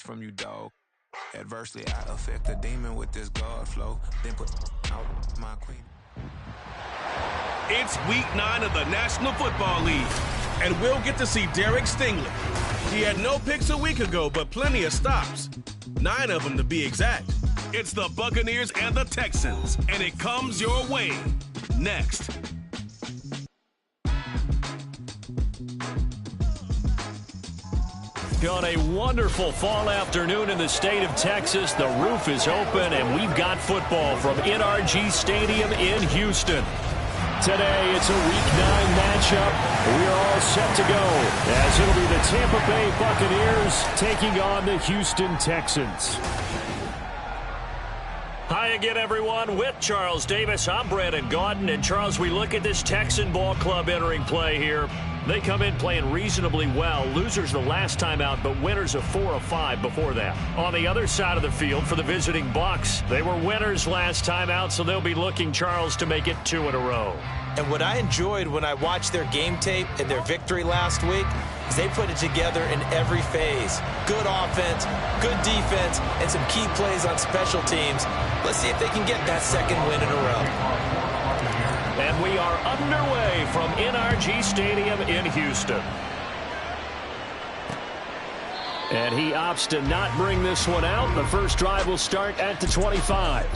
from you, dog. Adversely, I affect the demon with this guard flow. Then put out my queen. It's week 9 of the National Football League, and we'll get to see Derek Stingley. He had no picks a week ago, but plenty of stops. 9 of them to be exact. It's the Buccaneers and the Texans, and it comes your way next. On a wonderful fall afternoon in the state of Texas, the roof is open, and we've got football from NRG Stadium in Houston. Today, it's a Week 9 matchup. We are all set to go, as it'll be the Tampa Bay Buccaneers taking on the Houston Texans. Hi again, everyone. With Charles Davis, I'm Brandon Gaudin. And, Charles, we look at this Texan ball club entering play here. They come in playing reasonably well. Losers the last time out, but winners of 4 of 5 before that. On the other side of the field for the visiting Bucs, they were winners last time out, so they'll be looking, Charles, to make it 2 in a row. And what I enjoyed when I watched their game tape and their victory last week is they put it together in every phase. Good offense, good defense, and some key plays on special teams. Let's see if they can get that second win in a row. And we are underway from NRG Stadium in Houston. And he opts to not bring this one out. The first drive will start at the 25.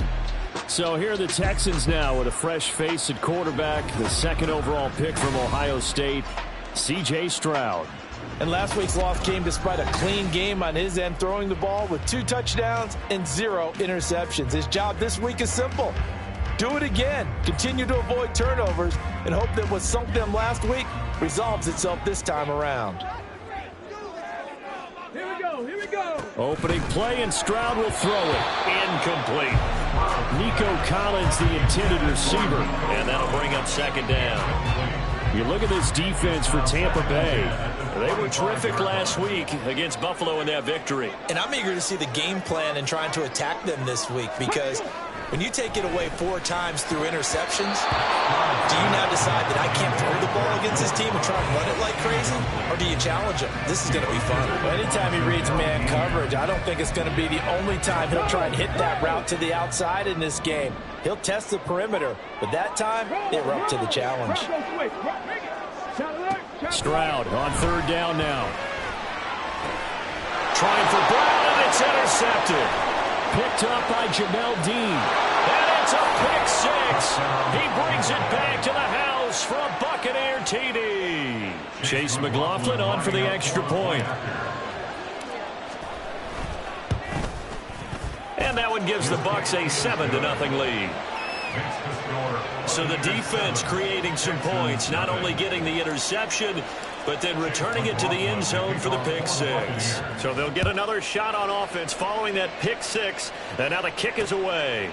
So here are the Texans now with a fresh face at quarterback, the second overall pick from Ohio State, C.J. Stroud. And last week's loss came despite a clean game on his end, throwing the ball with 2 touchdowns and 0 interceptions. His job this week is simple. Do it again. Continue to avoid turnovers and hope that what sunk them last week resolves itself this time around. Here we go. Opening play, and Stroud will throw it. Incomplete. Nico Collins, the intended receiver, and that'll bring up second down. You look at this defense for Tampa Bay. They were terrific last week against Buffalo in that victory. And I'm eager to see the game plan and trying to attack them this week, because when you take it away 4 times through interceptions, do you now decide that I can't throw the ball against this team and try and run it like crazy? Or do you challenge him? This is going to be fun. Well, anytime he reads man coverage, I don't think it's going to be the only time he'll try and hit that route to the outside in this game. He'll test the perimeter, but that time, they were up to the challenge. Stroud on third down now. Trying for Brown, and it's intercepted. Picked up by Jamel Dean. And it's a pick 6. He brings it back to the house for a Buccaneer TD. Chase McLaughlin on for the extra point. And that one gives the Bucs a 7-0 lead. So the defense creating some points, not only getting the interception, but then returning it to the end zone for the pick 6. So they'll get another shot on offense following that pick 6. And now the kick is away.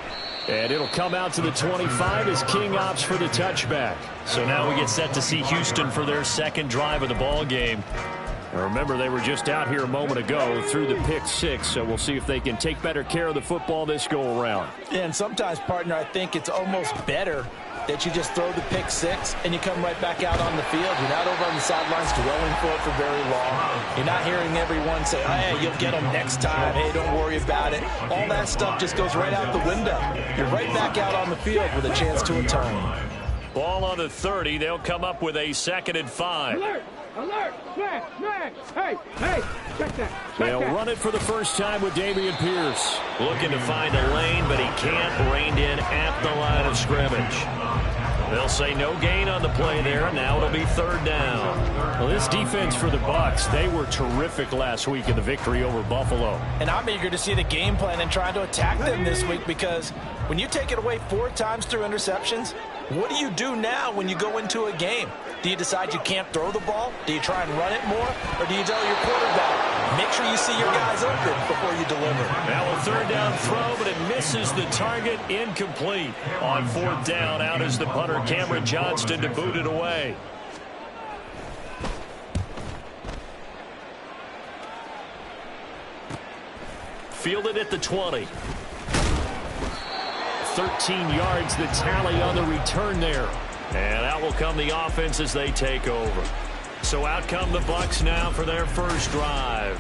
And it'll come out to the 25 as King opts for the touchback. So now we get set to see Houston for their second drive of the ball game. Remember, they were just out here a moment ago through the pick 6, so we'll see if they can take better care of the football this go-around. Yeah, and sometimes, partner, I think it's almost better that you just throw the pick 6 and you come right back out on the field. You're not over on the sidelines dwelling for it for very long. You're not hearing everyone say, hey, you'll get them next time. Hey, don't worry about it. All that stuff just goes right out the window. You're right back out on the field with a chance to atone. Ball on the 30. They'll come up with a 2nd and 5. Alert! Alert! Smash! Hey! Check that! They'll run it for the first time with Dameon Pierce. Looking to find a lane, but he can't. Reined in at the line of scrimmage. They'll say no gain on the play there. Now it'll be 3rd down. Well, this defense for the Bucs, they were terrific last week in the victory over Buffalo. And I'm eager to see the game plan and trying to attack them this week, because when you take it away 4 times through interceptions, what do you do now when you go into a game? Do you decide you can't throw the ball? Do you try and run it more? Or do you tell your quarterback, make sure you see your guys open before you deliver? Now a 3rd down throw, but it misses the target. Incomplete. On 4th down, out is the punter, Cameron Johnston, to boot it away. Fielded at the 20. 13 yards, the tally on the return there. And out will come the offense as they take over. So out come the Bucs now for their first drive.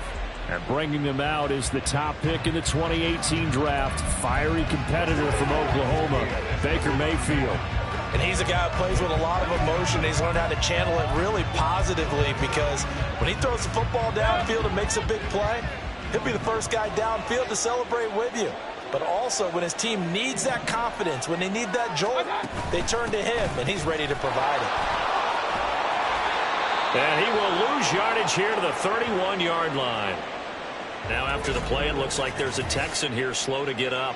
And bringing them out is the top pick in the 2018 draft, fiery competitor from Oklahoma, Baker Mayfield. And he's a guy who plays with a lot of emotion. He's learned how to channel it really positively, because when he throws the football downfield and makes a big play, he'll be the first guy downfield to celebrate with you. But also, when his team needs that confidence, when they need that jolt, they turn to him, and he's ready to provide it. And he will lose yardage here to the 31-yard line. Now after the play, it looks like there's a Texan here slow to get up.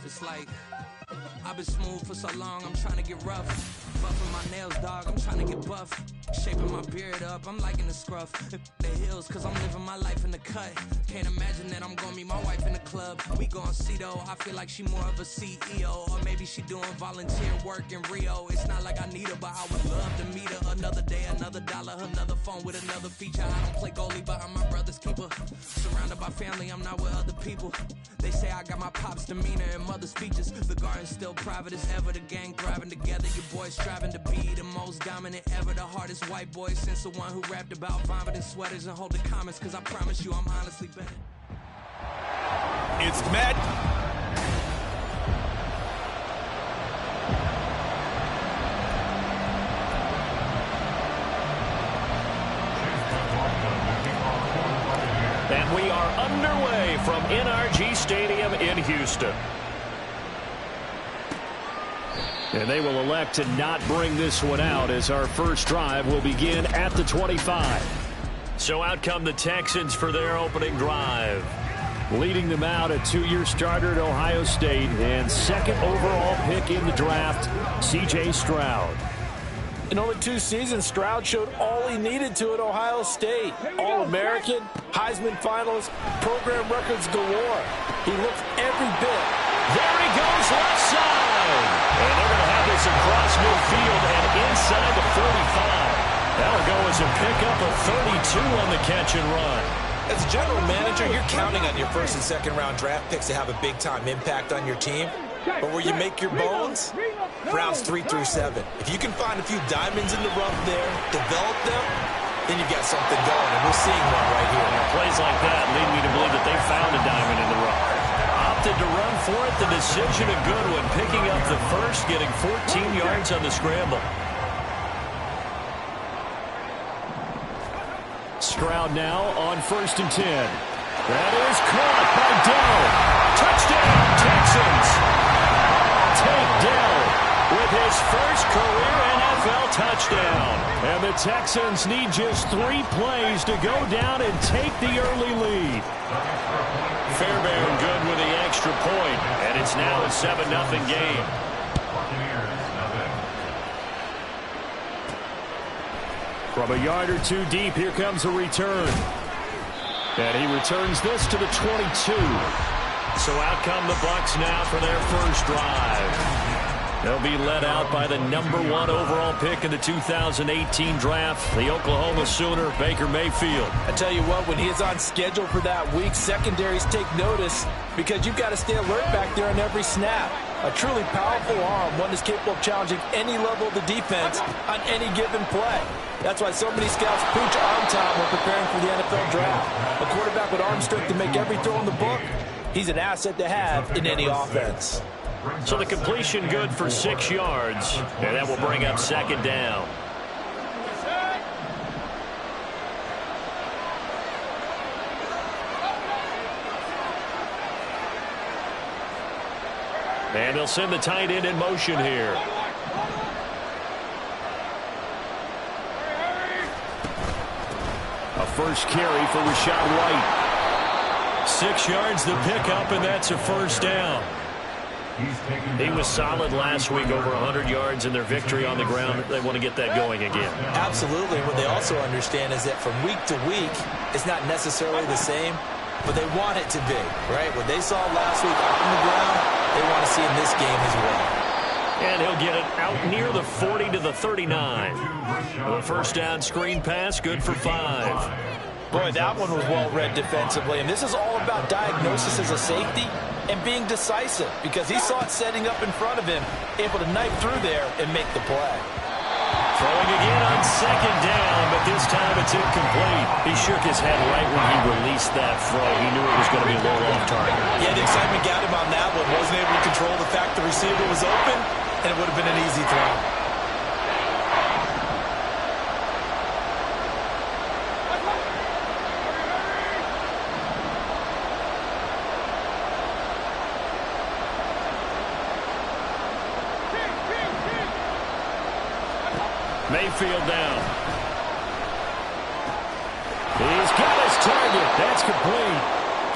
It's like I've been smooth for so long, I'm trying to get rough. Buffing my nails, dog, I'm trying to get buff. Shaping my beard up, I'm liking the scruff. The hills, cause I'm living my life in the cut. Can't imagine that I'm gonna meet my wife in the club. We gon' see though, I feel like she more of a CEO. Or maybe she doing volunteer work in Rio. It's not like I need her, but I would love to meet her. Another day, another dollar, another phone with another feature. I don't play goalie, but I'm my brother's keeper. Surrounded by family, I'm not with other people. They say I got my pop's demeanor and mother's features. The garden's still private as ever, the gang thriving together. Your boys striving to be the most dominant ever. The hardest white boy since the one who rapped about vomiting sweaters and holding comments. Cause I promise you I'm honestly better. It's Matt. And we are underway from NRG Stadium in Houston. And they will elect to not bring this one out, as our first drive will begin at the 25. So out come the Texans for their opening drive. Leading them out, a two-year starter at Ohio State and second overall pick in the draft, C.J. Stroud. In only 2 seasons, Stroud showed all he needed to at Ohio State. All-American, Heisman finalist, program records galore. He looks every bit. There he goes, left side. And they're going to have this across midfield and inside the 45. That'll go as a pickup of 32 on the catch and run. As a general manager, you're counting on your first and second round draft picks to have a big-time impact on your team. But where you make your bones, rounds 3 through 7. If you can find a few diamonds in the rough there, develop them, then you've got something going, and we're seeing one right here. Now, plays like that lead me to believe that they found a diamond in the rough. Opted to run for it, the decision a good one, picking up the first, getting 14 yards on the scramble. Stroud now on 1st and 10. That is caught by Dell. Touchdown, Texans. Take Dell with his first career NFL touchdown. And the Texans need just 3 plays to go down and take the early lead. Fairbairn good with the extra point, and it's now a 7-0 game. From a yard or 2 deep, here comes a return. And he returns this to the 22. So out come the Bucs now for their first drive. They'll be led out by the #1 overall pick in the 2018 draft, the Oklahoma Sooner, Baker Mayfield. I tell you what, when he is on schedule for that week, secondaries take notice because you've got to stay alert back there on every snap. A truly powerful arm, one that's capable of challenging any level of the defense on any given play. That's why so many scouts pooch arm time when preparing for the NFL draft. A quarterback with arm strength to make every throw in the book, he's an asset to have in any offense. So the completion good for 6 yards, and that will bring up 2nd down. And they'll send the tight end in motion here. A first carry for Rachaad White. 6 yards the pickup, and that's a 1st down. He was solid last week, over 100 yards in their victory on the ground. They want to get that going again. Absolutely. What they also understand is that from week to week, it's not necessarily the same, but they want it to be, right? What they saw last week out on the ground, they want to see in this game as well. And he'll get it out near the 40 to the 39. The 1st down screen pass, good for 5. Boy, that one was well read defensively, and this is all about diagnosis as a safety. and being decisive because he saw it setting up in front of him, able to knife through there and make the play. Throwing again on second down, but this time it's incomplete. He shook his head right when he released that throw. He knew it was going to be a little off target. Yeah, the excitement got him on that one. Wasn't able to control the fact the receiver was open, and it would have been an easy throw. Mayfield down. He's got his target. That's complete.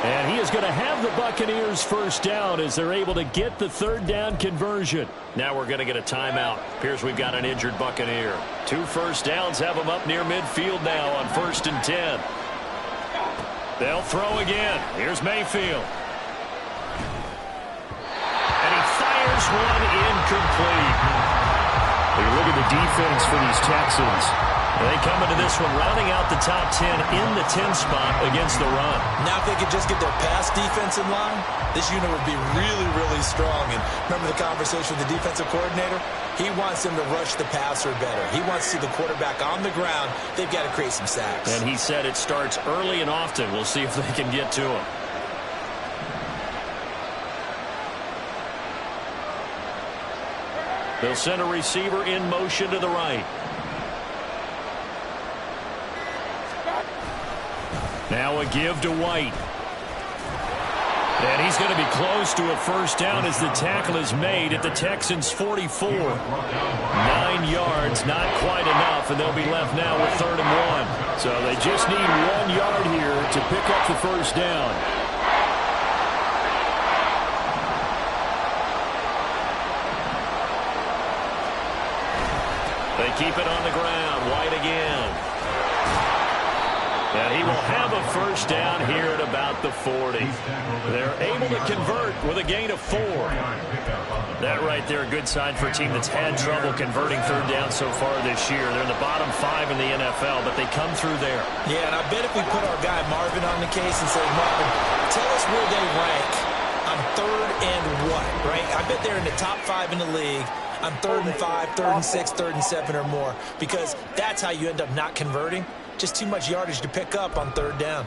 And he is going to have the Buccaneers first down as they're able to get the third down conversion. Now we're going to get a timeout. Appears we've got an injured Buccaneer. 2 first downs have him up near midfield now on 1st and 10. They'll throw again. Here's Mayfield. And he fires one incomplete. You look at the defense for these Texans. They come into this one rounding out the top 10 in the 10 spot against the run. Now if they could just get their pass defense in line, this unit would be really, really strong. And remember the conversation with the defensive coordinator? He wants them to rush the passer better. He wants to see the quarterback on the ground. They've got to create some sacks. And he said it starts early and often. We'll see if they can get to him. They'll send a receiver in motion to the right. Now a give to White. And he's going to be close to a first down as the tackle is made at the Texans' 44. 9 yards, not quite enough, and they'll be left now with 3rd and 1. So they just need 1 yard here to pick up the first down. They keep it on the ground. White again. And he will have a first down here at about the 40. They're able to convert with a gain of 4. That right there, a good sign for a team that's had trouble converting third down so far this year. They're in the bottom 5 in the NFL, but they come through there. Yeah, and I bet if we put our guy Marvin on the case and say, Marvin, tell us where they rank on 3rd and what, right? I bet they're in the top 5 in the league on 3rd and 5, 3rd and 6, 3rd and 7 or more, because that's how you end up not converting. Just too much yardage to pick up on 3rd down.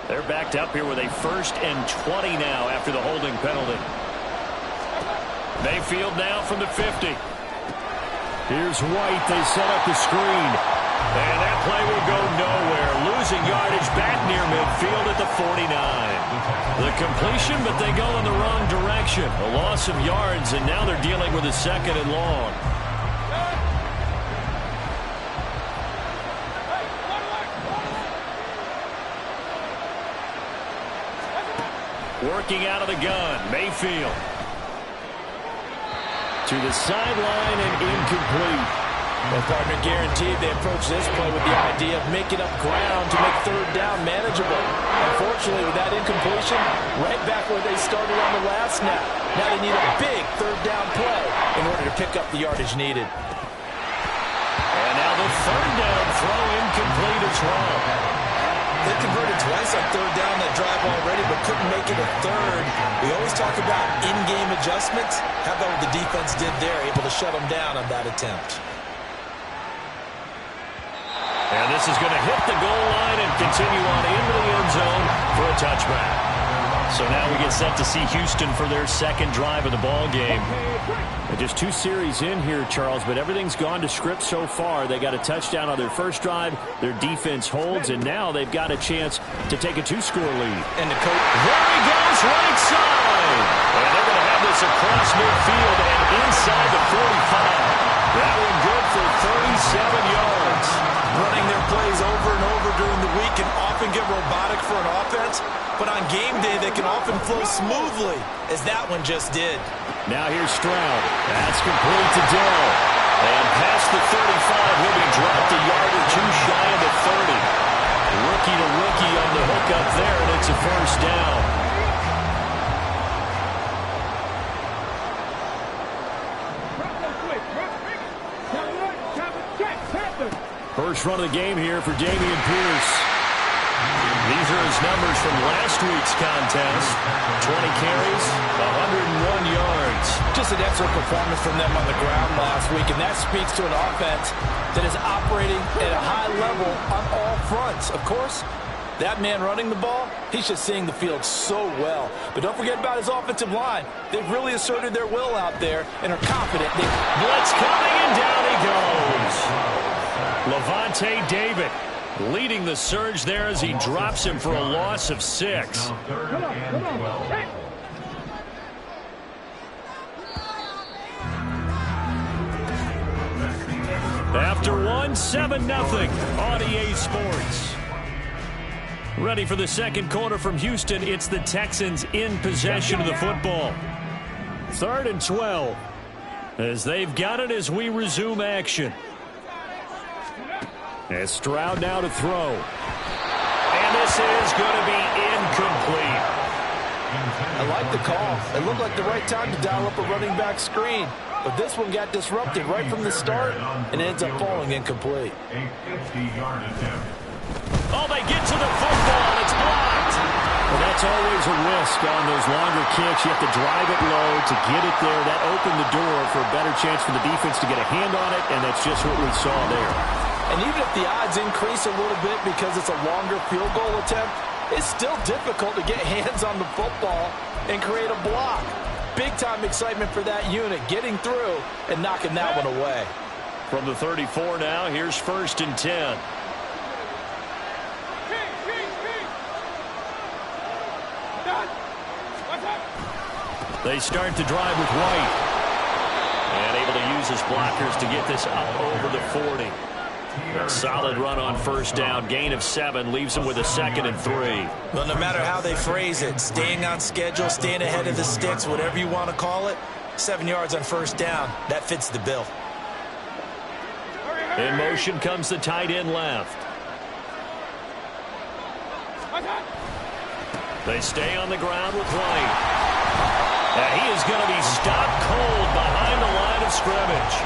They're backed up here with a 1st and 20 now after the holding penalty. Mayfield now from the 50. Here's White. They set up the screen. And that play will go nowhere. Losing yardage back near midfield at the 49. The completion, but they go in the wrong direction. A loss of yards, and now they're dealing with a 2nd and long. Working out of the gun, Mayfield. To the sideline and incomplete. Well, partner, guaranteed they approach this play with the idea of making up ground to make 3rd down manageable. Unfortunately, with that incompletion, right back where they started on the last snap. Now they need a big 3rd down play in order to pick up the yardage needed. And now the 3rd down throw incomplete as well. They converted twice on 3rd down that drive already, but couldn't make it a 3rd. We always talk about in-game adjustments. How about what the defense did there, able to shut them down on that attempt? And this is going to hit the goal line and continue on into the end zone for a touchback. So now we get set to see Houston for their 2nd drive of the ball game. Just 2 series in here, Charles, but everything's gone to script so far. They got a touchdown on their first drive. Their defense holds, and now they've got a chance to take a 2-score lead. And the coach, there he goes, right side. And they're going to have this across midfield and inside the 45. That one good for 37 yards. Running their plays over and over during the week can often get robotic for an offense, but on game day they can often flow smoothly, as that one just did. Now here's Stroud. That's complete to Dell. And past the 35, he'll be dropped a yard or 2 shy of the 30. Rookie to rookie on the hook up there, and it's a first down. First run of the game here for Dameon Pierce. These are his numbers from last week's contest. 20 carries, 101 yards. Just an excellent performance from them on the ground last week, and that speaks to an offense that is operating at a high level on all fronts. Of course, that man running the ball, he's just seeing the field so well. But don't forget about his offensive line. They've really asserted their will out there and are confident. Blitz coming, and down he goes. Lavonte David leading the surge there as he drops him for a loss of 6. After 1, 7-0 on EA Sports. Ready for the second quarter from Houston. It's the Texans in possession of the football. 3rd and 12 as they've got it as we resume action. As Stroud now to throw. And this is going to be incomplete. I like the call. It looked like the right time to dial up a running back screen. But this one got disrupted right from the start and ends up falling incomplete. Oh, they get to the football, and it's blocked. Well, that's always a risk on those longer kicks. You have to drive it low to get it there. That opened the door for a better chance for the defense to get a hand on it, and that's just what we saw there. And even if the odds increase a little bit because it's a longer field goal attempt, it's still difficult to get hands on the football and create a block. Big-time excitement for that unit, getting through and knocking that one away. From the 34 now, here's 1st and 10. They start the drive with White. And able to use his blockers to get this up over the 40. A solid run on 1st down. Gain of 7 leaves him with a 2nd and 3. Well, no matter how they phrase it, staying on schedule, staying ahead of the sticks, whatever you want to call it, 7 yards on 1st down, that fits the bill. In motion comes the tight end left. They stay on the ground with White. And he is going to be stopped cold behind the line of scrimmage.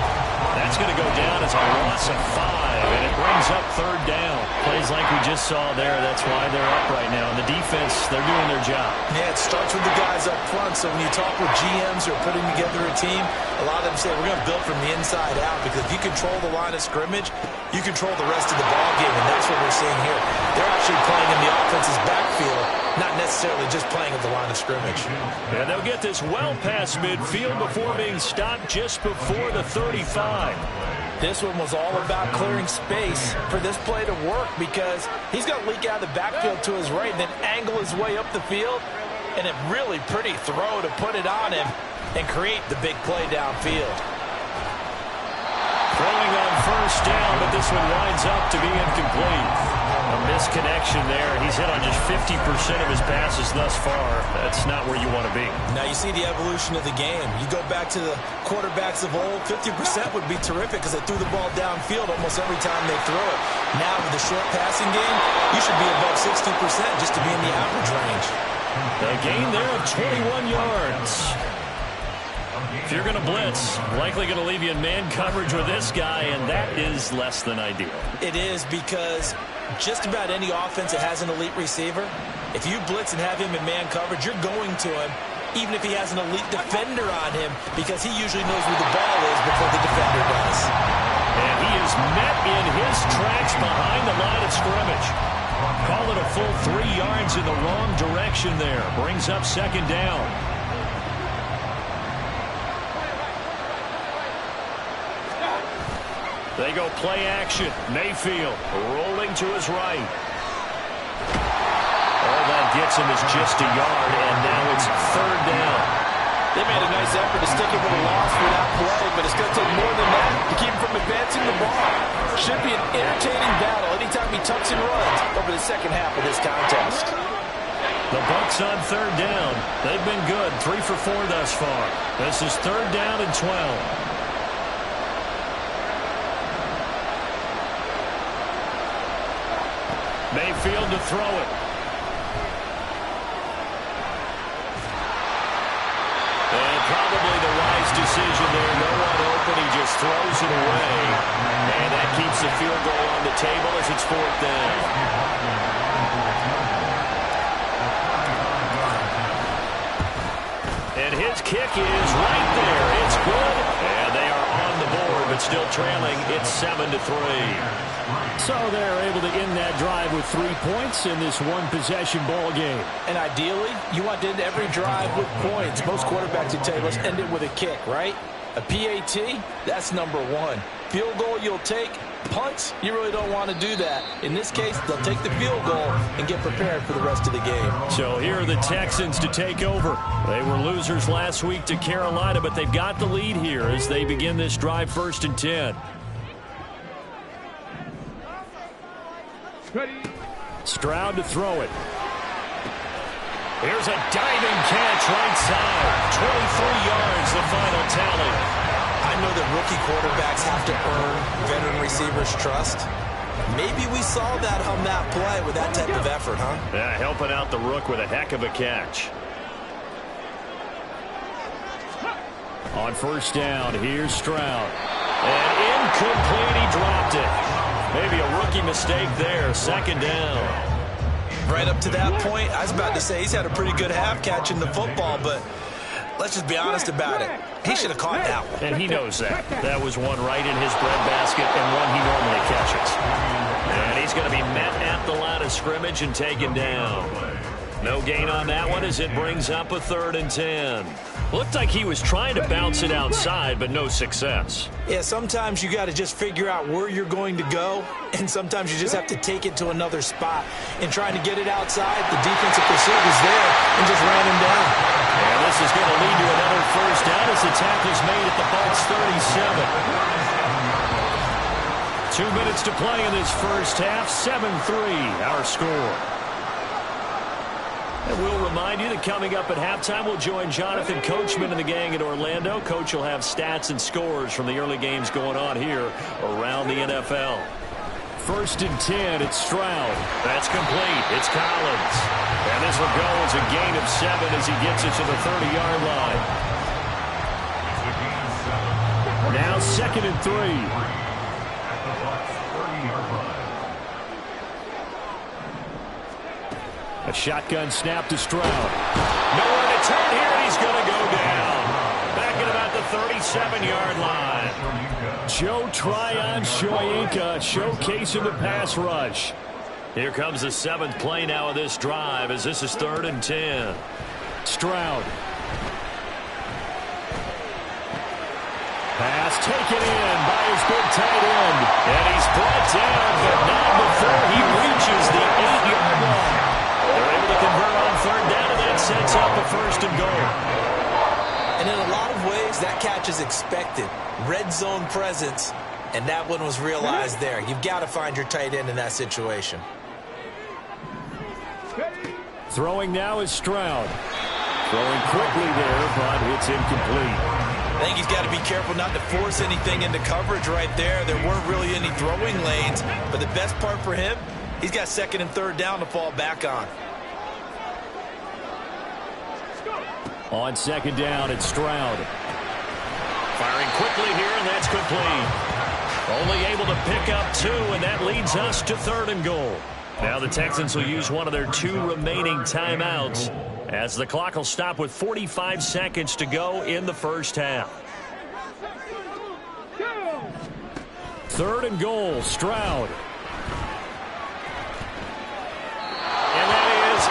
That's going to go down as a loss of 5, and it brings up 3rd down. Plays like we just saw there, that's why they're up right now. And the defense, they're doing their job. Yeah, it starts with the guys up front. So when you talk with GMs who are putting together a team, a lot of them say we're going to build from the inside out, because if you control the line of scrimmage, you control the rest of the ball game, and that's what we're seeing here. They're actually playing in the offense's backfield, not necessarily just playing at the line of scrimmage. And they'll get this well past midfield before being stopped just before the 35. This one was all about clearing space for this play to work, because he's going to leak out of the backfield to his right and then angle his way up the field, and a really pretty throw to put it on him and create the big play downfield. Throwing on 1st down, but this one winds up to be incomplete. A misconnection there. He's hit on just 50% of his passes thus far. That's not where you want to be. Now you see the evolution of the game. You go back to the quarterbacks of old, 50% would be terrific because they threw the ball downfield almost every time they throw it. Now with the short passing game, you should be above 60% just to be in the average range. A gain there of 21 yards. If you're going to blitz, likely going to leave you in man coverage with this guy, and that is less than ideal. It is, because just about any offense that has an elite receiver, if you blitz and have him in man coverage, you're going to him, even if he has an elite defender on him, because he usually knows where the ball is before the defender does. And he is met in his tracks behind the line of scrimmage. Call it a full 3 yards in the wrong direction there. Brings up 2nd down. They go play action. Mayfield rolling to his right. All that gets him is just a yard, and now it's 3rd down. They made a nice effort to stick him with a loss for that play, but it's going to take more than that to keep him from advancing the ball. Should be an entertaining battle anytime he tucks and runs over the second half of this contest. The Bucs on 3rd down. They've been good, 3 for 4 thus far. This is 3rd down and 12. Mayfield to throw it. And probably the wise decision there. No one open. He just throws it away. And that keeps the field goal on the table as it's 4th down. his kick is right there. It's good, and they are on the board, but still trailing. It's 7-3. So they're able to end that drive with 3 points in this one-possession ball game. And ideally, you want to end every drive with points. Most quarterbacks would tell you, let's end it with a kick, right? A PAT, that's number one. Field goal you'll take. Punts, you really don't want to do that. In this case, they'll take the field goal and get prepared for the rest of the game. So here are the Texans to take over. They were losers last week to Carolina, but they've got the lead here as they begin this drive 1st and 10. Stroud to throw it. Here's a diving catch right side. 23 yards, the final tally. I know that rookie quarterbacks have to earn veteran receivers' trust. Maybe we saw that on that play with that type of effort, huh? Yeah, helping out the rook with a heck of a catch. On 1st down, here's Stroud. And incomplete, he dropped it. Maybe a rookie mistake there, 2nd down. Right up to that point, I was about to say he's had a pretty good half catching the football, but let's just be honest about it. He should have caught that one. And he knows that. That was one right in his breadbasket and one he normally catches. And he's going to be met at the line of scrimmage and taken down. No gain on that one as it brings up a 3rd and 10. Looked like he was trying to bounce it outside, but no success. Yeah, sometimes you got to just figure out where you're going to go, and sometimes you just have to take it to another spot. And trying to get it outside, the defensive pursuit was there and just ran him down. And this is going to lead to another 1st down as the tackle's made at the Bucs 37. 2 minutes to play in this first half. 7-3, our score. And we'll remind you that coming up at halftime, we'll join Jonathan Coachman and the gang in Orlando. Coach will have stats and scores from the early games going on here around the NFL. 1st and 10, it's Stroud. That's complete. It's Collins. And this will go as a gain of 7 as he gets it to the 30-yard line. Now 2nd and 3. A shotgun snap to Stroud. Nowhere to turn here, and he's going to go down. Back at about the 37-yard line. Joe Tryon-Shoyinka showcasing the pass rush. Here comes the 7th play now of this drive as this is 3rd and 10. Stroud. Pass taken in by his big tight end. And he's brought down, but not before he reaches the 8-yard line. They're able to convert on 3rd down, and that sets up a 1st and goal. And in a lot of ways, that catch is expected. Red zone presence, and that one was realized there. You've got to find your tight end in that situation. Throwing now is Stroud. Throwing quickly there, but it's incomplete. I think he's got to be careful not to force anything into coverage right there. There weren't really any throwing lanes, but the best part for him, he's got 2nd and 3rd down to fall back on. On 2nd down, it's Stroud. Firing quickly here, and that's complete. Only able to pick up 2, and that leads us to 3rd and goal. Now the Texans will use one of their 2 remaining timeouts as the clock will stop with 45 seconds to go in the first half. 3rd and goal, Stroud. And that is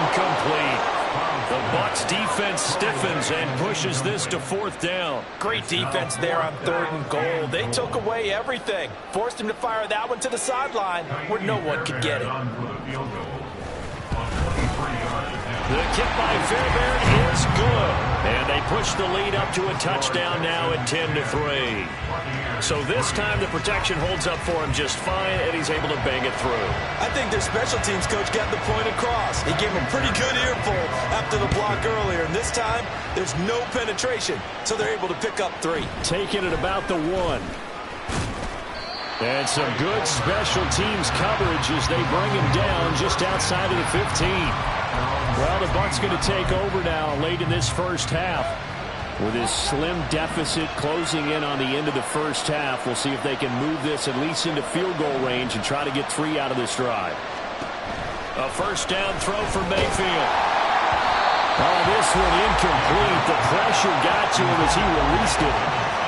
incomplete. The Bucs defense stiffens and pushes this to 4th down. Great defense there on 3rd and goal. They took away everything. Forced him to fire that one to the sideline where no one could get it. The kick by Fairbairn is good. And they push the lead up to a touchdown now at 10-3. So this time the protection holds up for him just fine, and he's able to bang it through. I think their special teams coach got the point across. He gave him a pretty good earful after the block earlier, and this time there's no penetration, so they're able to pick up 3. Taking it about the 1. And some good special teams coverage as they bring him down just outside of the 15. Well, the Bucs going to take over now late in this first half. With his slim deficit closing in on the end of the first half, we'll see if they can move this at least into field goal range and try to get 3 out of this drive. A 1st down throw for Mayfield. Oh, this one incomplete. The pressure got to him as he released it.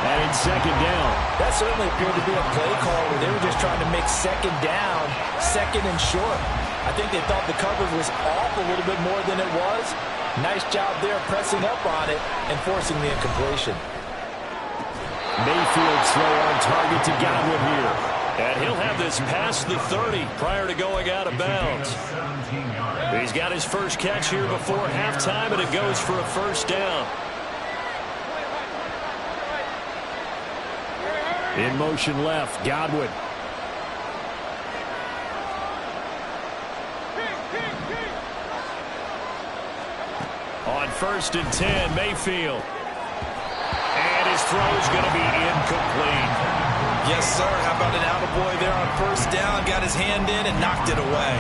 And it's second down. That certainly appeared to be a play call where they were just trying to make second down, second and short. I think they thought the coverage was off a little bit more than it was. Nice job there pressing up on it and forcing the incompletion. Mayfield's throw on target to Godwin here. And he'll have this past the 30 prior to going out of bounds. He's got his first catch here before halftime, and it goes for a first down. In motion left, Godwin. On 1st and 10, Mayfield. And his throw's going to be incomplete. Yes, sir. How about an attaboy there on first down? Got his hand in and knocked it away.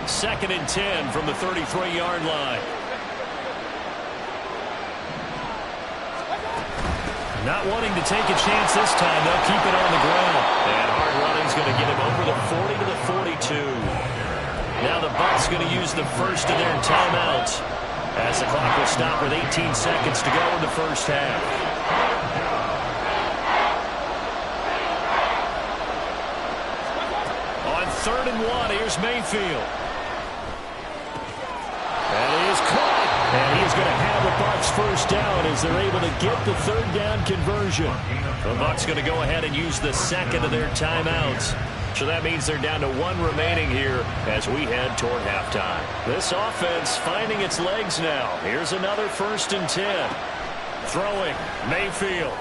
Second and 10 from the 33-yard line. Not wanting to take a chance this time. They'll keep it on the ground. And hard running's going to get him over the 40 to the 42. Now the Bucs going to use the first of their timeouts as the clock will stop with 18 seconds to go in the first half. On 3rd and 1, here's Mayfield. And he is caught. And he is going to have the Bucs first down as they're able to get the 3rd down conversion. The Bucs going to go ahead and use the second of their timeouts. So that means they're down to 1 remaining here as we head toward halftime. This offense finding its legs now. Here's another 1st and 10. Throwing, Mayfield.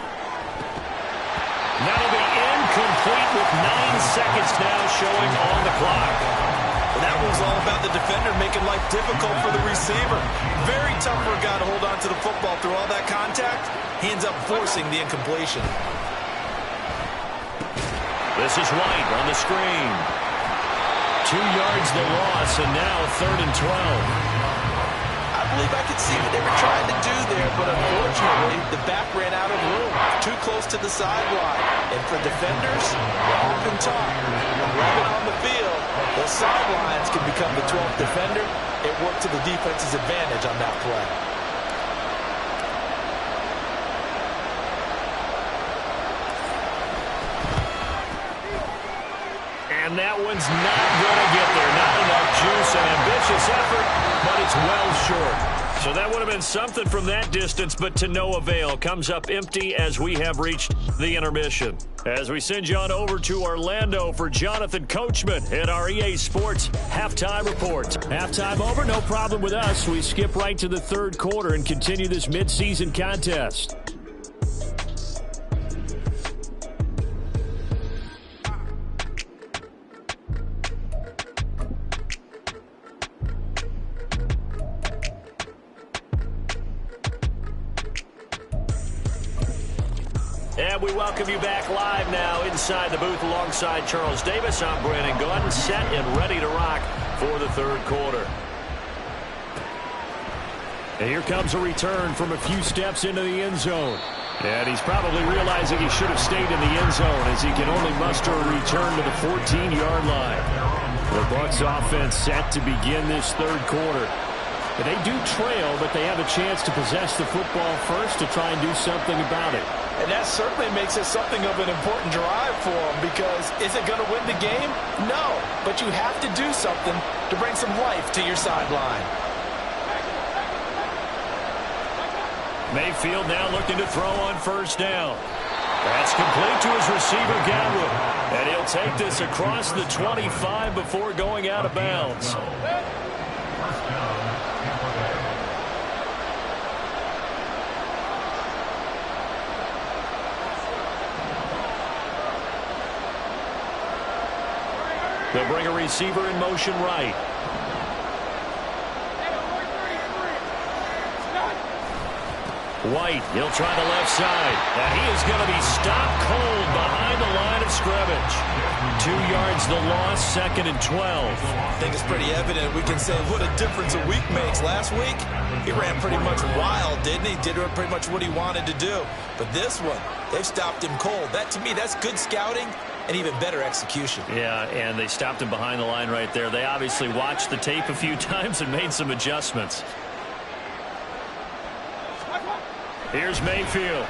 That'll be incomplete with 9 seconds now showing on the clock. That was all about the defender making life difficult for the receiver. Very tough for a guy to hold on to the football through all that contact. He ends up forcing the incompletion. This is White on the screen. 2 yards the loss, and now 3rd and 12. I believe I could see what they were trying to do there, but unfortunately, the back ran out of room. Too close to the sideline. And for defenders, they're often taught, when running on the field, those sidelines can become the 12th defender. It worked to the defense's advantage on that play. And that one's not going to get there. Not enough juice, an ambitious effort, but it's well short. So that would have been something from that distance, but to no avail. Comes up empty as we have reached the intermission. As we send you on over to Orlando for Jonathan Coachman in our EA Sports Halftime Report. Halftime over, no problem with us. We skip right to the 3rd quarter and continue this midseason contest. And we welcome you back live now inside the booth alongside Charles Davis. I'm Brandon Gaudin, set and ready to rock for the 3rd quarter. And here comes a return from a few steps into the end zone. And he's probably realizing he should have stayed in the end zone as he can only muster a return to the 14-yard line. The Bucs offense set to begin this 3rd quarter. They do trail, but they have a chance to possess the football first to try and do something about it. And that certainly makes it something of an important drive for them, because is it going to win the game? No, but you have to do something to bring some life to your sideline. Mayfield now looking to throw on 1st down. That's complete to his receiver, Godwin. And he'll take this across the 25 before going out of bounds. They'll bring a receiver in motion right. White, he'll try the left side. And he is going to be stopped cold behind the line of scrimmage. 2 yards the loss, 2nd and 12. I think it's pretty evident. We can say what a difference a week makes. Last week, he ran pretty much wild, didn't he? Did pretty much what he wanted to do. But this one, they've stopped him cold. That, to me, that's good scouting and even better execution. Yeah, and they stopped him behind the line right there. They obviously watched the tape a few times and made some adjustments. Here's Mayfield.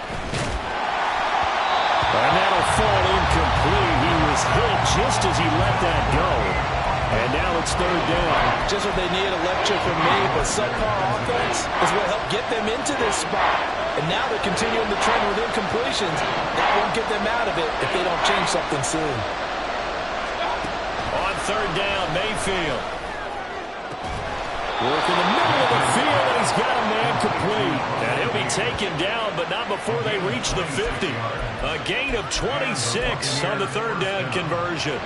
And that'll fall incomplete. He was hit just as he let that go. And now it's third down. Just what they need, a lecture from me, but subpar offense is what helped get them into this spot. And now they're continuing the trend with incompletions. That won't get them out of it if they don't change something soon. On third down, Mayfield. Work in the middle of the field, and he's got a man complete. And he'll be taken down, but not before they reach the 50. A gain of 26 on the third down conversion.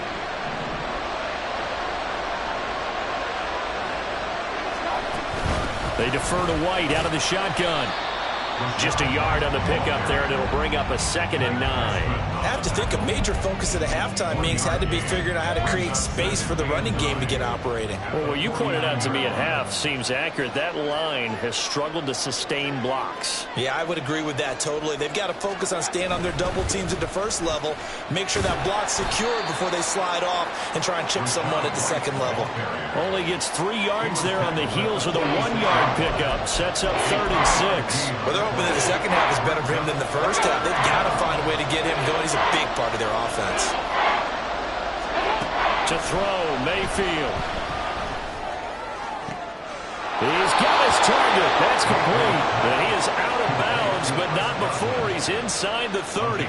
They defer to White out of the shotgun. Just a yard on the pickup there, and it'll bring up a 2nd and 9. I have to think a major focus of the halftime meetings had to be figuring out how to create space for the running game to get operating. Well, what you pointed out to me at half seems accurate. That line has struggled to sustain blocks. Yeah, I would agree with that totally. They've got to focus on staying on their double teams at the first level, make sure that block's secure before they slide off and try and chip someone at the second level. Only gets 3 yards there on the heels of the 1-yard pickup. Sets up 3rd and 6. Well, they're hoping that the second half is better for him than the first half. They've got to find a way to get him going. He's a big part of their offense. To throw, Mayfield. He's got his target. That's complete. And he is out of bounds, but not before he's inside the 30.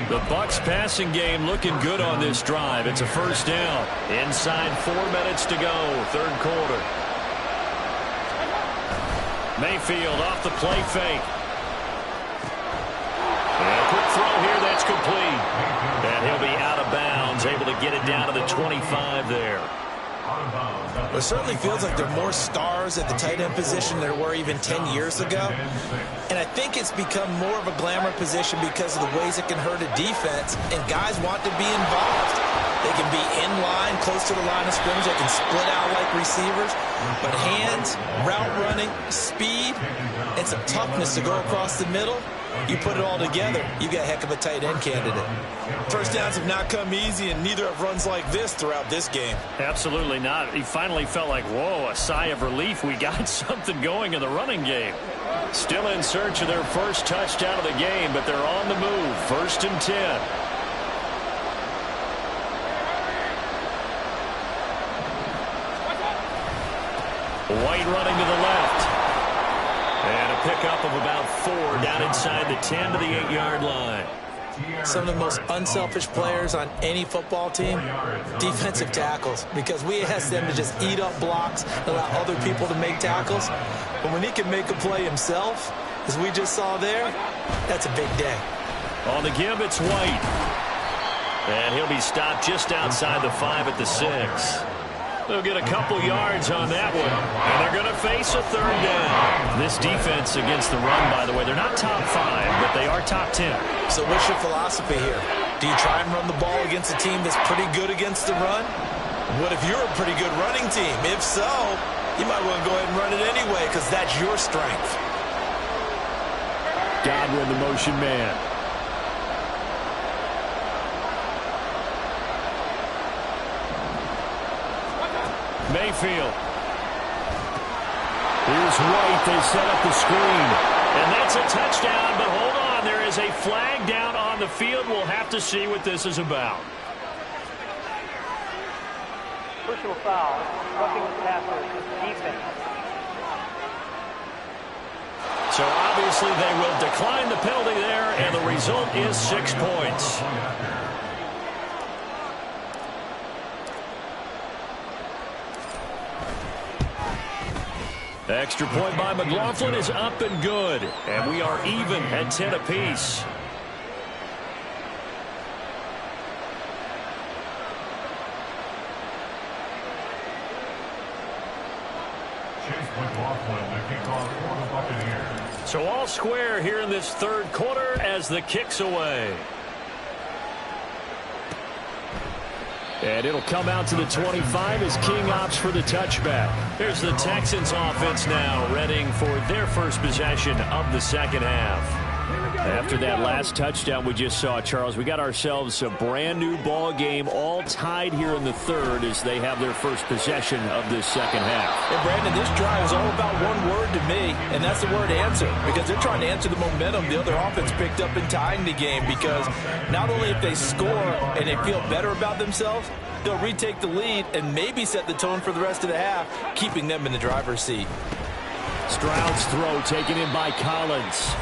The Bucs passing game looking good on this drive. It's a first down. Inside 4 minutes to go, third quarter. Mayfield off the play fake. And a quick throw here, that's complete. And he'll be out of bounds, able to get it down to the 25 there. Well, it certainly feels like there are more stars at the tight end position than there were even 10 years ago. And I think it's become more of a glamour position because of the ways it can hurt a defense, and guys want to be involved. They can be in line, close to the line of scrimmage. They can split out like receivers. But hands, route running, speed, and some toughness to go across the middle, you put it all together, you got a heck of a tight end candidate. First downs have not come easy, and neither have runs like this throughout this game. Absolutely not. He finally felt like, whoa, a sigh of relief. We got something going in the running game. Still in search of their first touchdown of the game, but they're on the move. 1st and 10. White running to the left. And a pickup of about 4 down inside the 10 to the 8-yard line. Some of the most unselfish players on any football team, defensive tackles, because we ask them to just eat up blocks and allow other people to make tackles. But when he can make a play himself, as we just saw there, that's a big day. On the give, it's White. And he'll be stopped just outside the 5 at the 6. They'll get a couple yards on that one, and they're going to face a 3rd down. This defense against the run, by the way, they're not top 5, but they are top 10. So what's your philosophy here? Do you try and run the ball against a team that's pretty good against the run? What if you're a pretty good running team? If so, you might want to go ahead and run it anyway, because that's your strength. Godwin, the motion man. Mayfield. Here's White. They set up the screen. And that's a touchdown, but hold on. There is a flag down on the field. We'll have to see what this is about. Personal foul. Roughing the passer. Defense. So obviously they will decline the penalty there, and the result is 6 points. Extra point by McLaughlin is up and good. And we are even at 10 apiece. So all square here in this third quarter as the kick's away. And it'll come out to the 25 as King opts for the touchback. Here's the Texans offense now, readying for their first possession of the second half. After that last touchdown we just saw, Charles, we got ourselves a brand new ball game, all tied here in the third as they have their first possession of this second half. And Brandon, this drive is all about one word to me, and that's the word answer, because they're trying to answer the momentum the other offense picked up in tying the game, because not only if they score and they feel better about themselves, they'll retake the lead and maybe set the tone for the rest of the half, keeping them in the driver's seat. Stroud's throw taken in by Collins.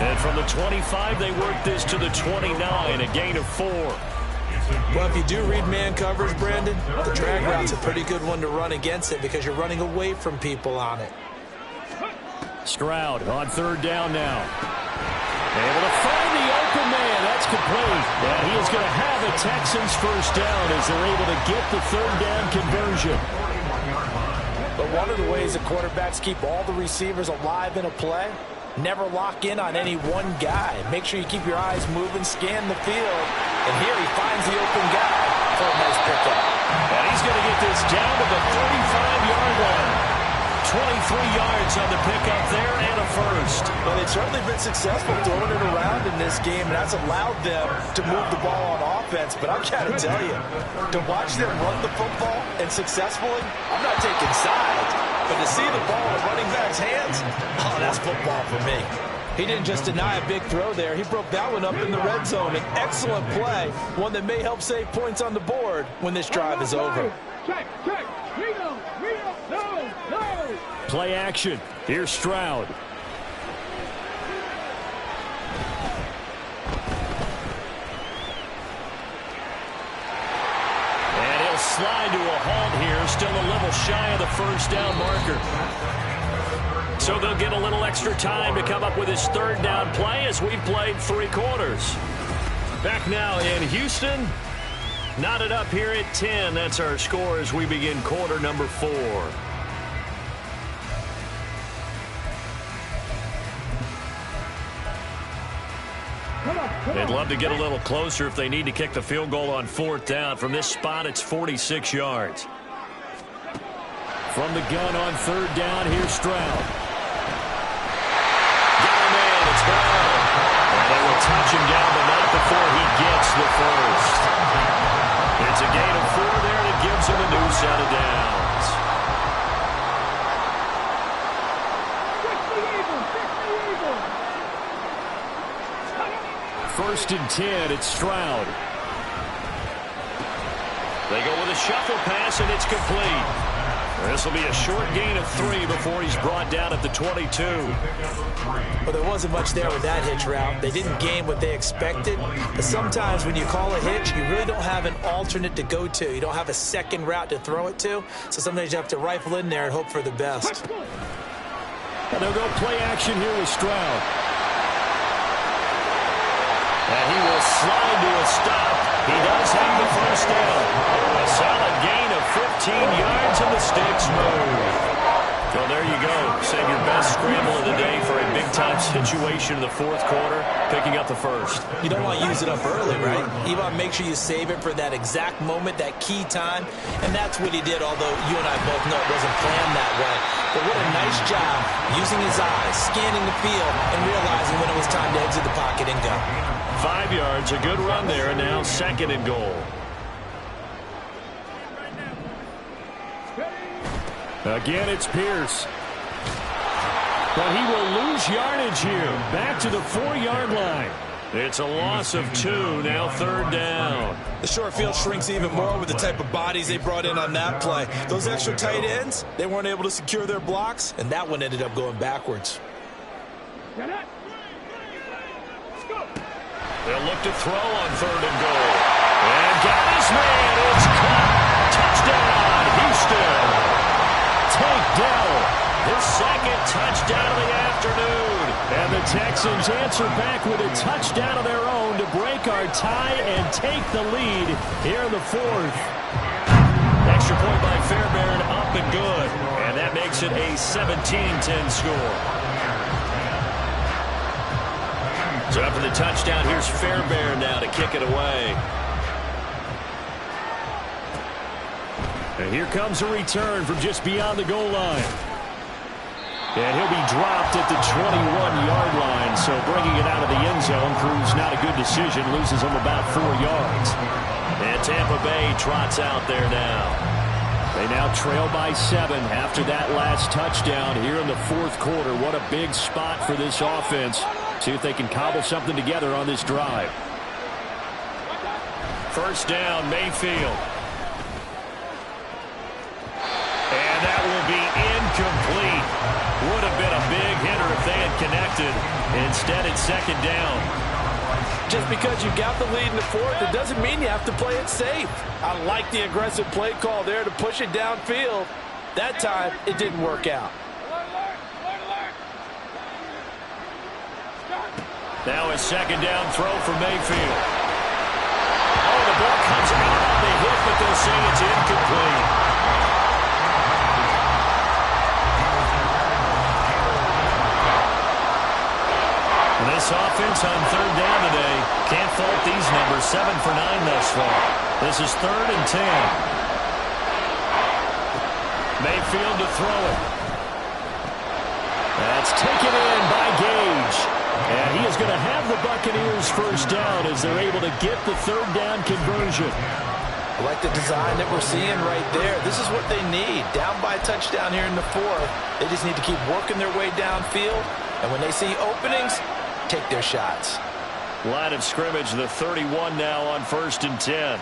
And from the 25, they work this to the 29, a gain of 4. Well, if you do read man coverage, Brandon, the drag route's a pretty good one to run against it because you're running away from people on it. Stroud on third down now. Able to find the open man. That's complete. And he is going to have a Texans first down as they're able to get the third down conversion. But one of the ways that quarterbacks keep all the receivers alive in a play, never lock in on any one guy. Make sure you keep your eyes moving, scan the field. And here he finds the open guy for a nice pickup. And he's going to get this down to the 35-yard line. 23 yards on the pickup there and a first. Well, they've certainly been successful throwing it around in this game, and that's allowed them to move the ball on offense. But I've got to tell you, to watch them run the football and successfully, I'm not taking sides, but to see the ball in the running back's hands, oh, that's football for me. He didn't just deny a big throw there. He broke that one up in the red zone. An excellent play, one that may help save points on the board when this drive is over. Check. Reno, no. Play action. Here's Stroud. And he'll slide to a halt here. Still a little shy of the first down marker. So they'll get a little extra time to come up with his third down play as we've played 3 quarters. Back now in Houston. Knotted up here at 10. That's our score as we begin quarter number 4. They'd love to get a little closer if they need to kick the field goal on 4th down. From this spot, it's 46 yards. From the gun on 3rd down, here's Stroud. Got a man, it's Brown. And they will touch him down, but not before he gets the first. It's a gain of 4 there that gives him a new set of downs. First and 10, it's Stroud. They go with a shuffle pass, and it's complete. This will be a short gain of 3 before he's brought down at the 22. Well, there wasn't much there with that hitch route. They didn't gain what they expected. But sometimes when you call a hitch, you really don't have an alternate to go to. You don't have a second route to throw it to. So sometimes you have to rifle in there and hope for the best. And they'll go play action here with Stroud. And he will slide to a stop. He does have the first down. A solid gain of 15 yards and the sticks move. So there you go. Save your best scramble of the day for a big-time situation in the 4th quarter, picking up the first. You don't want to use it up early, right? You want to make sure you save it for that exact moment, that key time. And that's what he did, although you and I both know it wasn't planned that way. But what a nice job using his eyes, scanning the field, and realizing when it was time to exit the pocket and go. 5 yards, a good run there, and now 2nd and goal. Again, it's Pierce. But he will lose yardage here. Back to the 4-yard line. It's a loss of 2, now 3rd down. The short field shrinks even more with the type of bodies they brought in on that play. Those extra tight ends, they weren't able to secure their blocks, and that one ended up going backwards. They'll look to throw on 3rd and goal. And got his man. It's caught. Touchdown, Houston. Tank Dell, his 2nd touchdown of the afternoon. And the Texans answer back with a touchdown of their own to break our tie and take the lead here in the 4th. Extra point by Fairbairn, up and good. And that makes it a 17-10 score. So after the touchdown, here's Fairbairn now to kick it away. And here comes a return from just beyond the goal line. And he'll be dropped at the 21-yard line. So bringing it out of the end zone proves not a good decision. Loses him about 4 yards. And Tampa Bay trots out there now. They now trail by 7 after that last touchdown here in the fourth quarter. What a big spot for this offense. See if they can cobble something together on this drive. First down, Mayfield. And that will be incomplete. Would have been a big hitter if they had connected. Instead, it's second down. Just because you got the lead in the fourth, it doesn't mean you have to play it safe. I like the aggressive play call there to push it downfield. That time, it didn't work out. Now a second down throw for Mayfield. Oh, the ball comes out on the hit, but they'll say it's incomplete. This offense on third down today can't fault these numbers. 7 for 9 thus far. This is 3rd and 10. Mayfield to throw it. That's taken in by Gage. And he is going to have the Buccaneers first down as they're able to get the third down conversion. I like the design that we're seeing right there. This is what they need. Down by a touchdown here in the fourth. They just need to keep working their way downfield. And when they see openings, take their shots. Line of scrimmage, the 31 now on 1st and 10.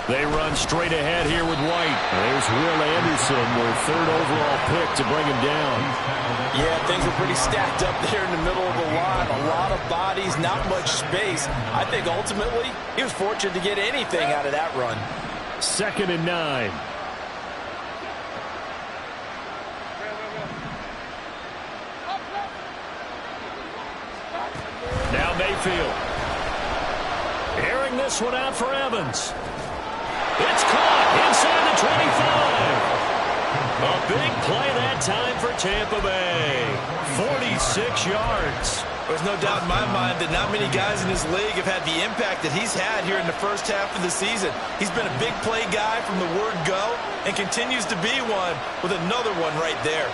They run straight ahead here with White. There's Will Anderson, their 3rd overall pick to bring him down. Yeah, things were pretty stacked up there in the middle of the line. A lot of bodies, not much space. I think ultimately he was fortunate to get anything out of that run. 2nd and 9. Now Mayfield. Airing this one out for Evans. It's caught inside the 25. A big play that time for Tampa Bay. 46 yards. There's no doubt in my mind that not many guys in this league have had the impact that he's had here in the first half of the season. He's been a big play guy from the word go and continues to be one with another one right there.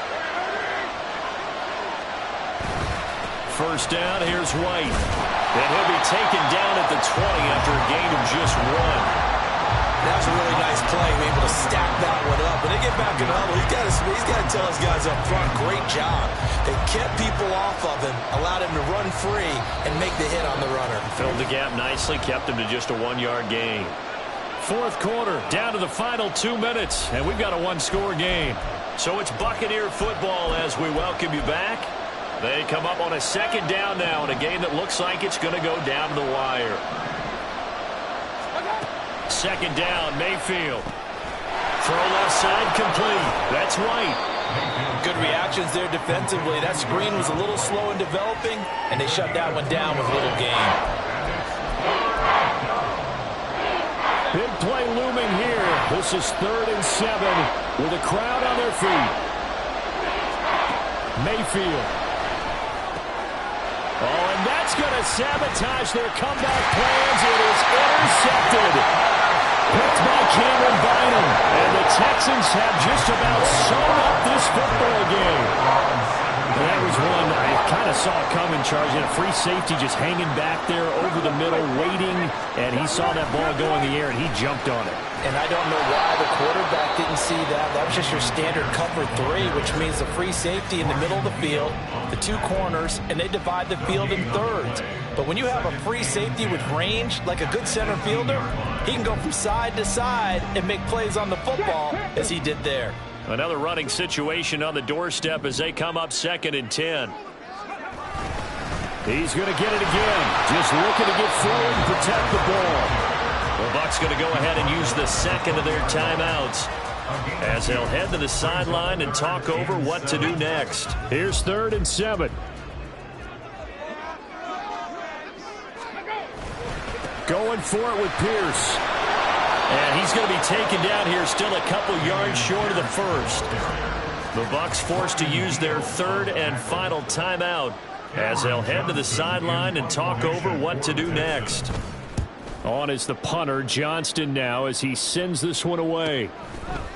First down, here's White. And he'll be taken down at the 20 after a gain of just 1. That was a really nice play, able to stack that one up. When they get back in the huddle, he's got to tell his guys up front, great job. They kept people off of him, allowed him to run free and make the hit on the runner. Filled the gap nicely, kept him to just a 1-yard gain. Fourth quarter, down to the final 2 minutes, and we've got a one-score game. So it's Buccaneer football as we welcome you back. They come up on a second down now in a game that looks like it's going to go down to the wire. Second down, Mayfield. Throw left side complete. That's White. Good reactions there defensively. That screen was a little slow in developing, and they shut that one down with little gain. Big play looming here. This is 3rd and 7 with a crowd on their feet. Mayfield. Oh, and that's going to sabotage their comeback plans. It is intercepted. Picked by Cameron Bynum. And the Texans have just about sewn up this football game. That was one I kind of saw coming, Charles. He had a free safety just hanging back there over the middle, waiting. And he saw that ball go in the air, and he jumped on it. And I don't know why the quarterback didn't see that. That was just your standard cover 3, which means the free safety in the middle of the field, the 2 corners, and they divide the field in thirds. But when you have a free safety with range, like a good center fielder, he can go from side to side and make plays on the football as he did there. Another running situation on the doorstep as they come up 2nd and 10. He's going to get it again. Just looking to get forward and protect the ball. The Bucs going to go ahead and use the second of their timeouts as they'll head to the sideline and talk over what to do next. Here's 3rd and 7. Going for it with Pierce. And he's going to be taken down here still a couple yards short of the first. The Bucs forced to use their 3rd and final timeout as they'll head to the sideline and talk over what to do next. On is the punter, Johnston, now as he sends this one away.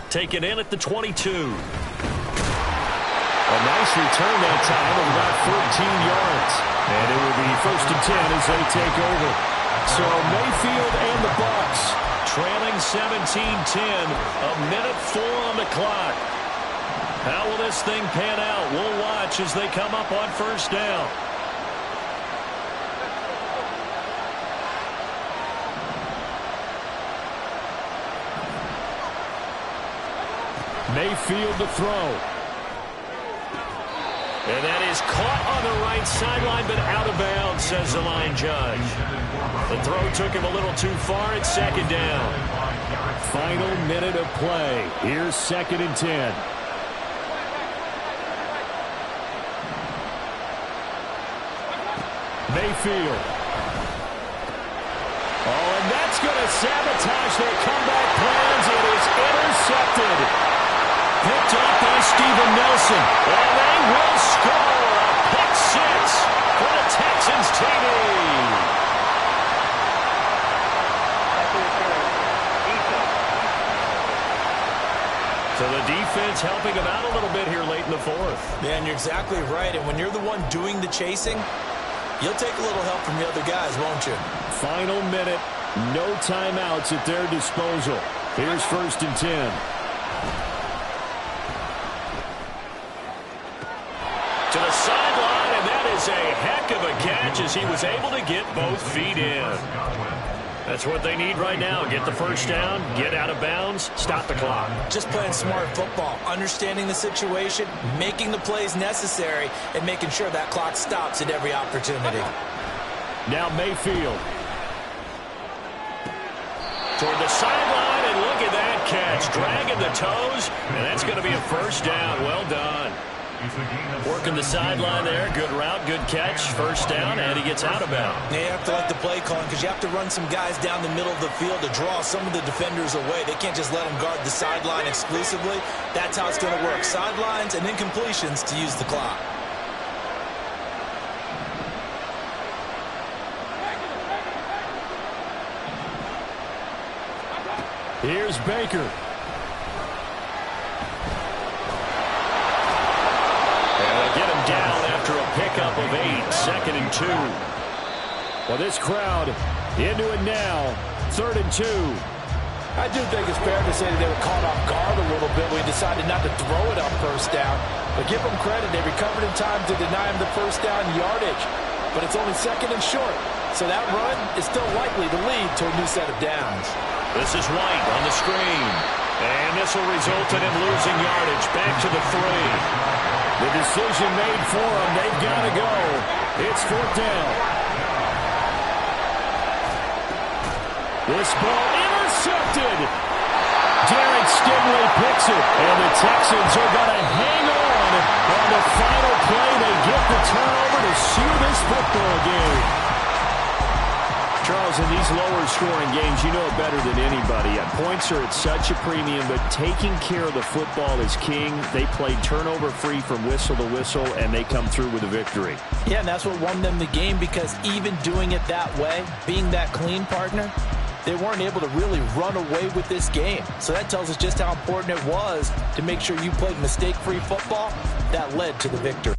Taken in at the 22. A nice return that time of about 14 yards. And it will be 1st and 10 as they take over. So Mayfield and the Bucs trailing 17-10, a minute 4 on the clock. How will this thing pan out? We'll watch as they come up on 1st down. Mayfield to throw. And that is caught on the right sideline, but out of bounds, says the line judge. The throw took him a little too far. It's 2nd down. Final minute of play. Here's 2nd and 10. Mayfield. Oh, and that's going to sabotage their comeback plans. It is intercepted. Picked up by Steven Nelson. And they will score a pick 6 for the Texans TV. So the defense helping them out a little bit here late in the 4th. Man, you're exactly right. And when you're the one doing the chasing, you'll take a little help from the other guys, won't you? Final minute. No timeouts at their disposal. Here's 1st and 10. To the sideline, and that is a heck of a catch as he was able to get both feet in. That's what they need right now. Get the 1st down, get out of bounds, stop the clock. Just playing smart football, understanding the situation, making the plays necessary, and making sure that clock stops at every opportunity. Now Mayfield. Toward the sideline, and look at that catch. Dragging the toes, and that's going to be a 1st down. Well done. Working the sideline there. Good route, good catch. 1st down, and he gets out of bounds. Yeah, you have to like the play calling because you have to run some guys down the middle of the field to draw some of the defenders away. They can't just let them guard the sideline exclusively. That's how it's going to work. Sidelines and incompletions to use the clock. Here's Baker. Get him down after a pickup of 8. 2nd and 2. Well, this crowd into it now. 3rd and 2. I do think it's fair to say that they were caught off guard a little bit. We decided not to throw it on 1st down. But give them credit. They recovered in time to deny him the 1st down yardage. But it's only 2nd and short. So that run is still likely to lead to a new set of downs. This is White on the screen. And this will result in him losing yardage. Back to the 3. The decision made for them. They've got to go. It's 4th down. This ball intercepted. Derek Stingley picks it. And the Texans are going to hang on the final play. They get the turnover to seal this football game. Charles, in these lower-scoring games, you know it better than anybody. Points are at such a premium, but taking care of the football is king. They played turnover-free from whistle to whistle, and they come through with a victory. Yeah, and that's what won them the game because even doing it that way, being that clean partner, they weren't able to really run away with this game. So that tells us just how important it was to make sure you played mistake-free football. That led to the victory.